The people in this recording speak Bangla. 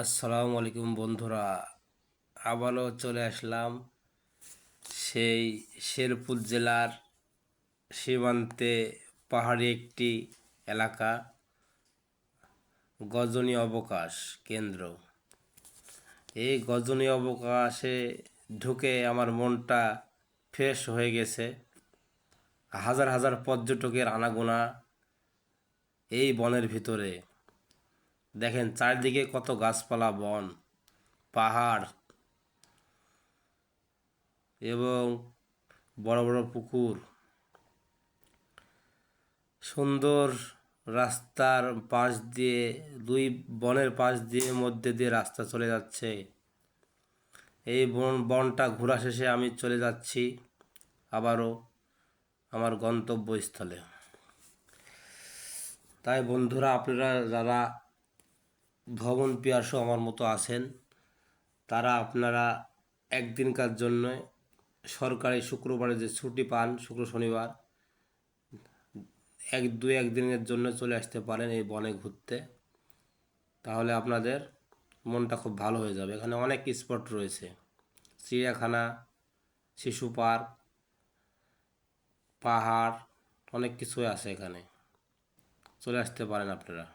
আসসালামু আলাইকুম বন্ধুরা, আবারও চলে আসলাম সেই শেরপুর জেলার সীমান্তে পাহাড়ি একটি এলাকা, গজনী অবকাশ কেন্দ্র। এই গজনী অবকাশে ঢুকে আমার মনটা ফ্রেশ হয়ে গেছে। হাজার হাজার পর্যটকের আনাগোনা এই বনের ভিতরে। দেখেন চারদিকে কত গাছপালা, বন, পাহাড় এবং বড় বড় পুকুর, সুন্দর রাস্তার পাশ দিয়ে, দুই বনের পাশ দিয়ে মধ্যে দিয়ে রাস্তা চলে যাচ্ছে। এই বনটা ঘোরা শেষে আমি চলে যাচ্ছি আবারও আমার গন্তব্যস্থলে। তাই বন্ধুরা, আপনারা যারা ভ্রমণ পিয়াসু আমার মতো আছেন, তারা আপনারা একদিনকার জন্য সরকারি শুক্রবারে যে ছুটি পান, শুক্র শনিবার, একদিনের জন্য চলে আসতে পারেন এই বনে ঘুরতে। তাহলে আপনাদের মনটা খুব ভালো হয়ে যাবে। এখানে অনেক স্পট রয়েছে, চিড়িয়াখানা, শিশু পার্ক, পাহাড়, অনেক কিছুই আছে এখানে। চলে আসতে পারেন আপনারা।